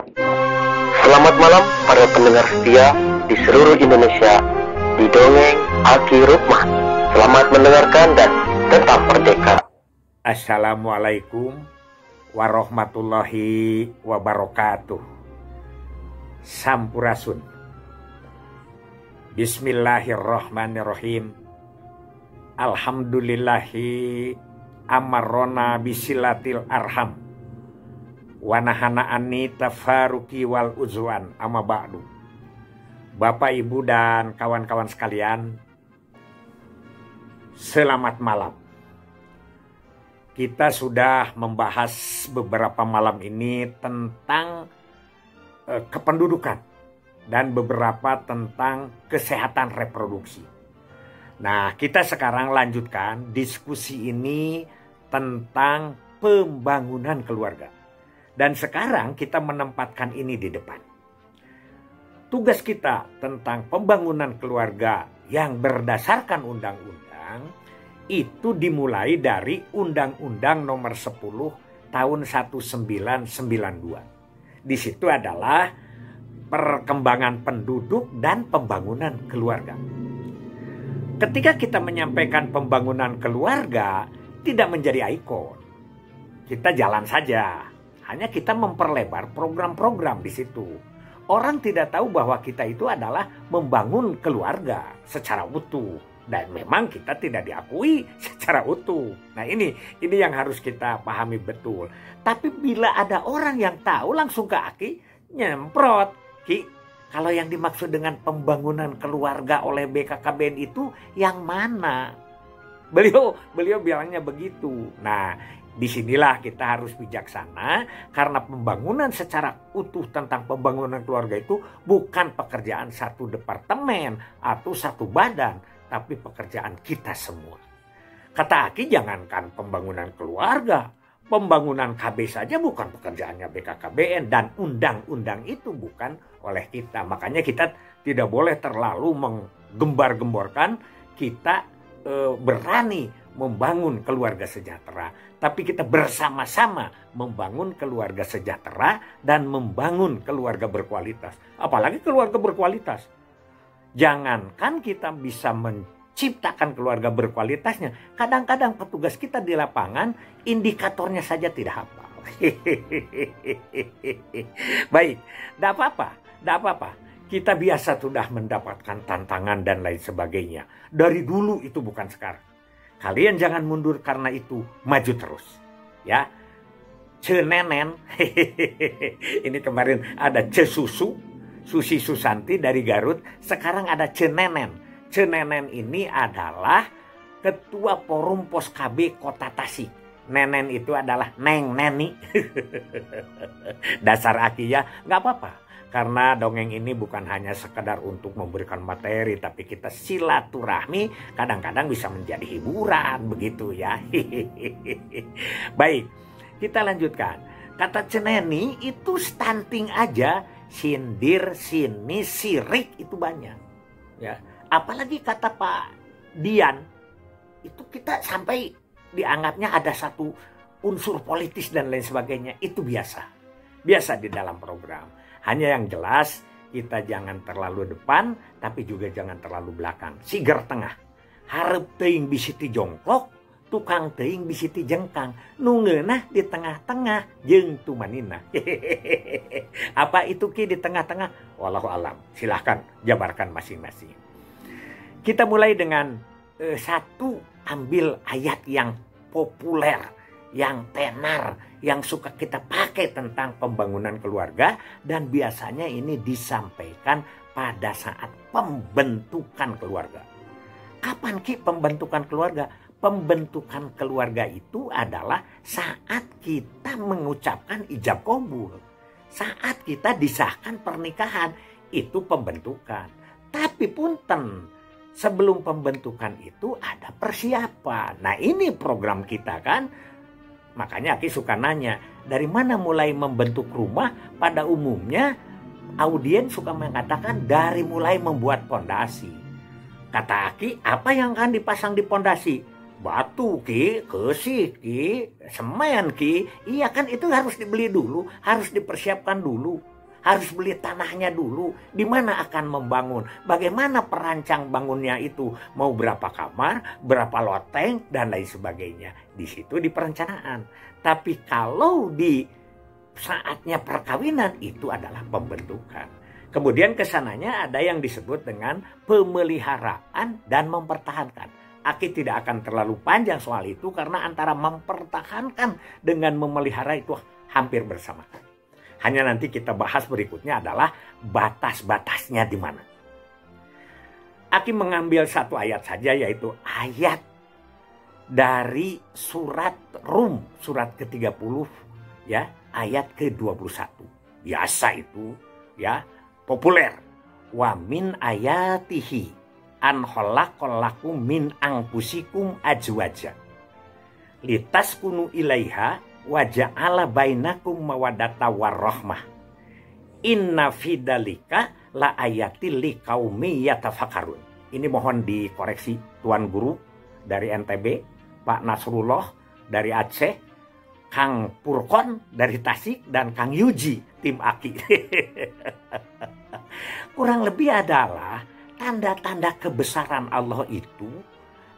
Selamat malam para pendengar setia di seluruh Indonesia di Dongeng Aki Rukman. Selamat mendengarkan dan tetap merdeka. Assalamualaikum warahmatullahi wabarakatuh. Sampurasun. Bismillahirrahmanirrahim. Alhamdulillahi amarrona bisilatil arham wa nahana anni tafaruki wal uzwan amma ba'du. Bapak, Ibu, dan kawan-kawan sekalian, selamat malam. Kita sudah membahas beberapa malam ini tentang kependudukan dan beberapa tentang kesehatan reproduksi. Nah, kita sekarang lanjutkan diskusi ini tentang pembangunan keluarga. Dan sekarang kita menempatkan ini di depan. Tugas kita tentang pembangunan keluarga yang berdasarkan undang-undang itu dimulai dari Undang-Undang Nomor 10 Tahun 1992. Di situ adalah perkembangan penduduk dan pembangunan keluarga. Ketika kita menyampaikan pembangunan keluarga, tidak menjadi ikon. Kita jalan saja. Hanya kita memperlebar program-program di situ. Orang tidak tahu bahwa kita itu adalah membangun keluarga secara utuh. Dan memang kita tidak diakui secara utuh. Nah ini yang harus kita pahami betul. Tapi bila ada orang yang tahu langsung ke Aki, nyemprot. Ki, kalau yang dimaksud dengan pembangunan keluarga oleh BKKBN itu yang mana? Beliau bilangnya begitu. Nah, disinilah kita harus bijaksana karena pembangunan secara utuh tentang pembangunan keluarga itu bukan pekerjaan satu departemen atau satu badan, tapi pekerjaan kita semua. Kata Aki, jangankan pembangunan keluarga, pembangunan KB saja bukan pekerjaannya BKKBN dan undang-undang itu bukan oleh kita. Makanya kita tidak boleh terlalu menggembar-gemborkan kita berani membangun keluarga sejahtera, tapi kita bersama-sama membangun keluarga sejahtera dan membangun keluarga berkualitas. Apalagi keluarga berkualitas. Jangankan kita bisa menciptakan keluarga berkualitasnya, kadang-kadang petugas kita di lapangan indikatornya saja tidak hafal. Baik, tidak apa-apa. Kita biasa sudah mendapatkan tantangan dan lain sebagainya. Dari dulu itu bukan sekarang. Kalian jangan mundur karena itu, maju terus. Ya, Cenenen. Ini kemarin ada Cesusu, Susi Susanti dari Garut. Sekarang ada Cenenen. Cenenen ini adalah Ketua Forum Pos KB Kota Tasik. Nenen itu adalah Neng Neni. Dasar Aki ya, nggak apa-apa. Karena dongeng ini bukan hanya sekedar untuk memberikan materi, tapi kita silaturahmi, kadang-kadang bisa menjadi hiburan, begitu ya. Baik, kita lanjutkan. Kata Ceneni itu stunting aja, sindir, sinis, sirik itu banyak. Ya, apalagi kata Pak Dian, itu kita sampai dianggapnya ada satu unsur politis dan lain sebagainya. Itu biasa di dalam program. Hanya yang jelas kita jangan terlalu depan, tapi juga jangan terlalu belakang. Siger tengah. Harap teuing bisi ti jongkok, tukang teuing bisi ti jengkang. Nu ngeunah di tengah-tengah jeung tumanina. Apa itu Ki di tengah-tengah? Wallahu alam. Silahkan jabarkan masing-masing. Kita mulai dengan satu, ambil ayat yang populer, yang tenar, yang suka kita pakai tentang pembangunan keluarga, dan biasanya ini disampaikan pada saat pembentukan keluarga. Kapan Ki pembentukan keluarga? Pembentukan keluarga itu adalah saat kita mengucapkan ijab qabul. Saat kita disahkan pernikahan, itu pembentukan. Tapi punten, sebelum pembentukan itu ada persiapan. Nah ini program kita kan. Makanya Aki suka nanya, dari mana mulai membentuk rumah? Pada umumnya audiens suka mengatakan dari mulai membuat pondasi. Kata Aki, apa yang akan dipasang di pondasi? Batu Ki, kesi Ki, semen Ki. Iya kan itu harus dibeli dulu, harus dipersiapkan dulu. harus beli tanahnya dulu. Di mana akan membangun? Bagaimana perancang bangunnya itu? Mau berapa kamar, berapa loteng, dan lain sebagainya. Di situ di perencanaan. Tapi kalau di saatnya perkawinan itu adalah pembentukan. Kemudian kesananya ada yang disebut dengan pemeliharaan dan mempertahankan. Aki tidak akan terlalu panjang soal itu karena antara mempertahankan dengan memelihara itu hampir bersamaan. Hanya nanti kita bahas berikutnya adalah batas-batasnya di mana. Aki mengambil satu ayat saja, yaitu ayat dari surat Rum, surat ke-30 ya, ayat ke-21. Biasa itu ya, populer. Wa min ayatihi an khalaqalakum min anfusikum azwaja litaskunu ilaiha wa ja'ala bainakum mawaddata warahmah inna fidzalika la ayatil liqaumi yatafakkarun. Ini mohon dikoreksi Tuan Guru dari NTB, Pak Nasrullah dari Aceh, Kang Purkon dari Tasik, dan Kang Yuji tim Aki. Kurang lebih adalah tanda-tanda kebesaran Allah itu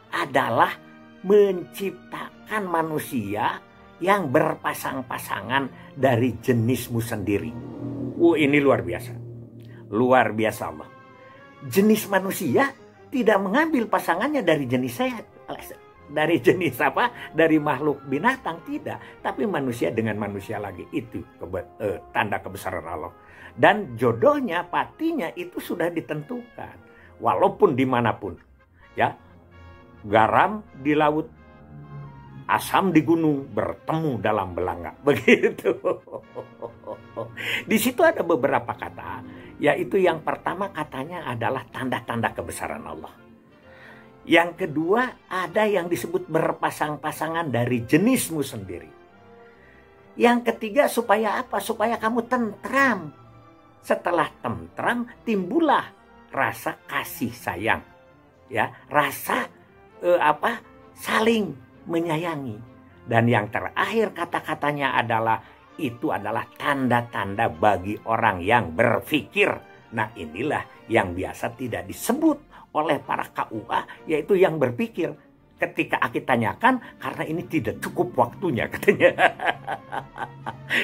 adalah menciptakan manusia yang berpasang-pasangan dari jenismu sendiri. Ini luar biasa. Luar biasa Allah. Jenis manusia tidak mengambil pasangannya dari jenis saya. Dari jenis apa? Dari makhluk binatang, tidak. Tapi manusia dengan manusia lagi. Itu tanda kebesaran Allah. Dan jodohnya, patinya itu sudah ditentukan. Walaupun dimanapun, ya, garam di laut, asam di gunung, bertemu dalam belanga, begitu. Di situ ada beberapa kata, yaitu yang pertama katanya adalah tanda-tanda kebesaran Allah. Yang kedua ada yang disebut berpasang-pasangan dari jenismu sendiri. Yang ketiga supaya apa? Supaya kamu tentram. Setelah tentram timbullah rasa kasih sayang, ya, rasa saling menyayangi. Dan yang terakhir kata-katanya adalah itu adalah tanda-tanda bagi orang yang berpikir. Nah, inilah yang biasa tidak disebut oleh para KUA, yaitu yang berpikir. Ketika Aki tanyakan, karena ini tidak cukup waktunya katanya.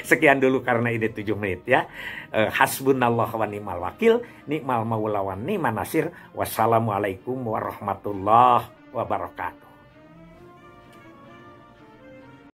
Sekian dulu karena ini 7 menit ya. Hasbunallah wa ni'mal wakil, ni'mal maula wa ni'man nasir. Wassalamualaikum warahmatullahi wabarakatuh.